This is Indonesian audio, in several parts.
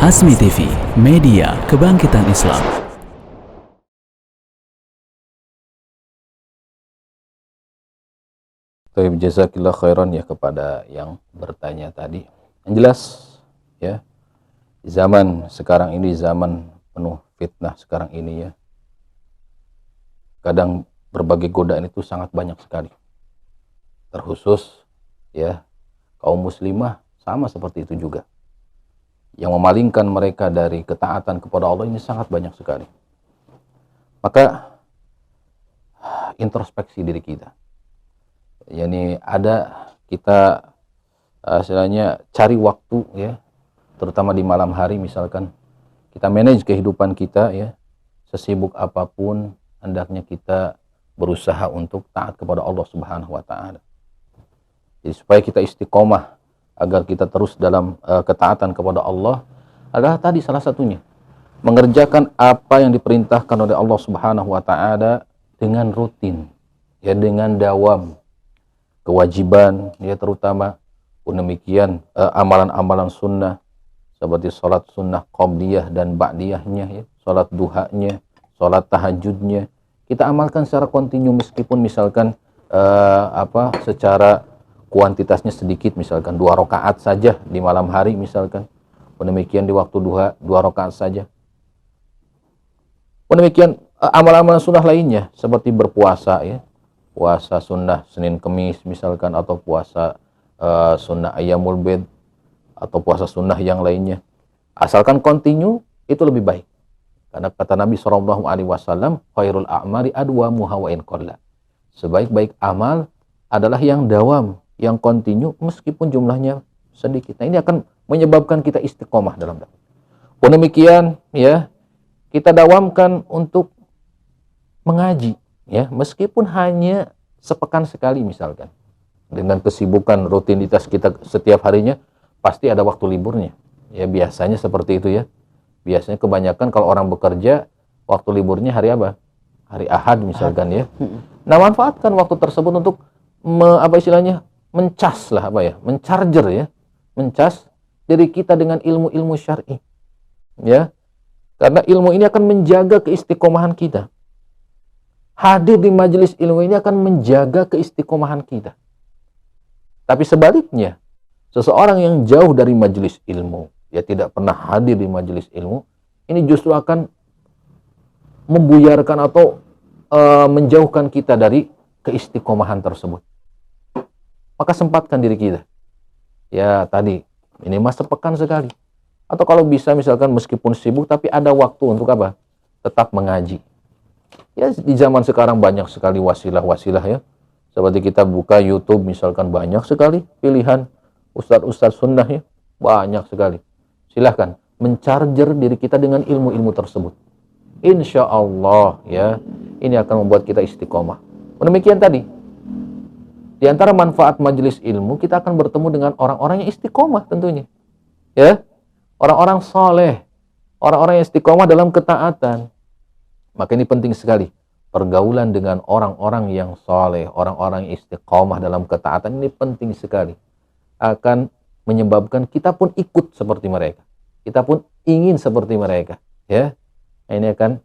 Hasmi TV, media kebangkitan Islam. Baik, jazakillah khairan ya kepada yang bertanya tadi. Yang jelas ya, zaman sekarang ini zaman penuh fitnah sekarang ini ya. Kadang berbagai godaan itu sangat banyak sekali. Terkhusus ya kaum muslimah sama seperti itu juga. Yang memalingkan mereka dari ketaatan kepada Allah ini sangat banyak sekali. Maka introspeksi diri kita. Yani ada kita istilahnya cari waktu ya, terutama di malam hari misalkan kita manage kehidupan kita ya, sesibuk apapun hendaknya kita berusaha untuk taat kepada Allah Subhanahu wa taala. Jadi supaya kita istiqomah agar kita terus dalam ketaatan kepada Allah adalah tadi salah satunya mengerjakan apa yang diperintahkan oleh Allah Subhanahu wa taala dengan rutin ya, dengan dawam kewajiban ya, terutama demikian amalan-amalan sunnah seperti salat sunnah qabliyah dan ba'diyahnya ya, salat duhanya, salat tahajudnya kita amalkan secara kontinu meskipun misalkan secara kuantitasnya sedikit, misalkan 2 rakaat saja di malam hari misalkan, demikian di waktu duha 2 rakaat saja. Demikian amalan-amalan sunnah lainnya seperti berpuasa ya, puasa sunnah Senin Kemis misalkan, atau puasa sunnah Ayyamul Bid, atau puasa sunnah yang lainnya. Asalkan kontinu itu lebih baik. Karena kata Nabi SAW, khairul a'mali adwamuha wa in qalla. Sebaik-baik amal adalah yang dawam, yang kontinu meskipun jumlahnya sedikit. Nah, ini akan menyebabkan kita istiqomah dalam dakwah. Demikian ya, kita dawamkan untuk mengaji ya, meskipun hanya sepekan sekali misalkan. Dengan kesibukan rutinitas kita setiap harinya pasti ada waktu liburnya. Ya biasanya seperti itu ya. Biasanya kebanyakan kalau orang bekerja waktu liburnya hari apa? Hari Ahad misalkan ya. Nah, manfaatkan waktu tersebut untuk mencas lah mencharger ya, mencas diri kita dengan ilmu-ilmu syar'i ya, karena ilmu ini akan menjaga keistiqomahan kita. Hadir di majelis ilmu ini akan menjaga keistiqomahan kita. Tapi sebaliknya, seseorang yang jauh dari majelis ilmu, ya tidak pernah hadir di majelis ilmu, ini justru akan membuyarkan atau menjauhkan kita dari keistiqomahan tersebut. Maka sempatkan diri kita. Ya tadi, minimal sepekan sekali. Atau kalau bisa misalkan meskipun sibuk tapi ada waktu untuk apa? Tetap mengaji. Ya di zaman sekarang banyak sekali wasilah-wasilah ya. Seperti kita buka YouTube misalkan banyak sekali pilihan ustadz-ustadz sunnah ya. Banyak sekali. Silahkan mencharger diri kita dengan ilmu-ilmu tersebut. Insya Allah ya, ini akan membuat kita istiqomah. Demikian tadi. Di antara manfaat majelis ilmu, kita akan bertemu dengan orang-orang yang istiqomah tentunya. Ya, orang-orang soleh, orang-orang yang istiqomah dalam ketaatan. Maka ini penting sekali. Pergaulan dengan orang-orang yang soleh, orang-orang yang istiqomah dalam ketaatan ini penting sekali. Akan menyebabkan kita pun ikut seperti mereka. Kita pun ingin seperti mereka. Ya, ini akan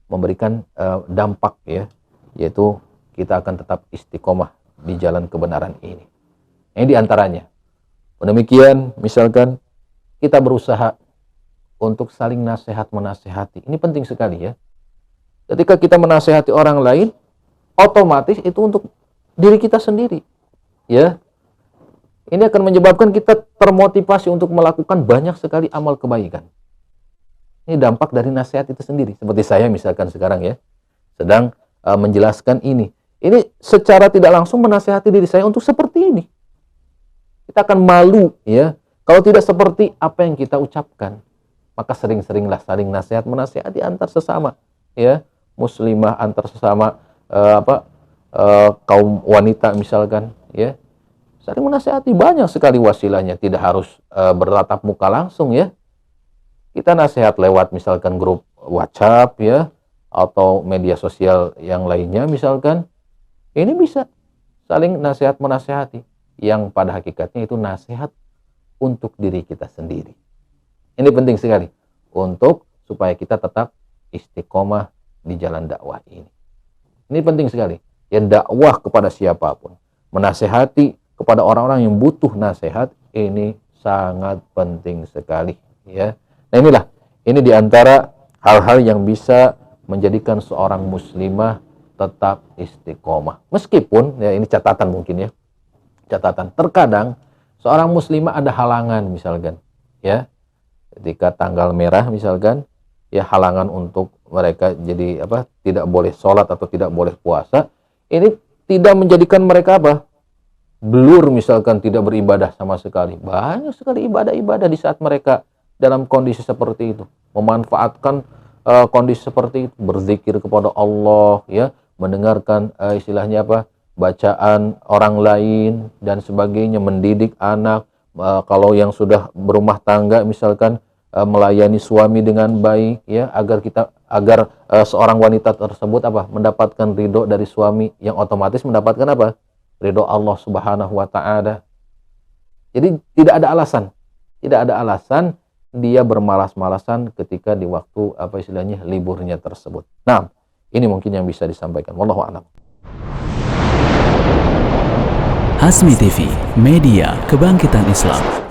memberikan dampak ya, yaitu kita akan tetap istiqomah di jalan kebenaran ini. Ini diantaranya. Demikian misalkan kita berusaha untuk saling nasihat menasehati. Ini penting sekali ya. Ketika kita menasehati orang lain, otomatis itu untuk diri kita sendiri. Ya. Ini akan menyebabkan kita termotivasi untuk melakukan banyak sekali amal kebaikan. Ini dampak dari nasihat itu sendiri. Seperti saya misalkan sekarang ya, sedang menjelaskan ini. Ini secara tidak langsung menasihati diri saya untuk seperti ini. Kita akan malu ya kalau tidak seperti apa yang kita ucapkan. Maka sering-seringlah saling nasihat menasihati antar sesama ya, muslimah antar sesama kaum wanita misalkan ya. Saling menasihati, banyak sekali wasilahnya, tidak harus bertatap muka langsung ya. Kita nasihat lewat misalkan grup WhatsApp ya, atau media sosial yang lainnya misalkan. Ini bisa saling nasihat menasihati, yang pada hakikatnya itu nasihat untuk diri kita sendiri. Ini penting sekali untuk supaya kita tetap istiqomah di jalan dakwah ini. Ini penting sekali. Ya, dakwah kepada siapapun, menasehati kepada orang-orang yang butuh nasihat, ini sangat penting sekali. Ya, nah ini diantara hal-hal yang bisa menjadikan seorang muslimah tetap istiqomah. Meskipun, ya ini catatan mungkin ya, catatan terkadang seorang muslimah ada halangan misalkan, ya ketika tanggal merah misalkan, ya halangan untuk mereka jadi tidak boleh sholat atau tidak boleh puasa. Ini tidak menjadikan mereka blur misalkan, tidak beribadah sama sekali. Banyak sekali ibadah-ibadah di saat mereka dalam kondisi seperti itu, memanfaatkan kondisi seperti itu, berzikir kepada Allah, ya mendengarkan istilahnya bacaan orang lain dan sebagainya, mendidik anak, kalau yang sudah berumah tangga misalkan melayani suami dengan baik, ya agar seorang wanita tersebut mendapatkan ridho dari suami, yang otomatis mendapatkan ridho Allah Subhanahu wa taala. Jadi tidak ada alasan dia bermalas-malasan ketika di waktu istilahnya liburnya tersebut. Nah, ini mungkin yang bisa disampaikan. Wallahu a'lam. Hasmi TV, media kebangkitan Islam.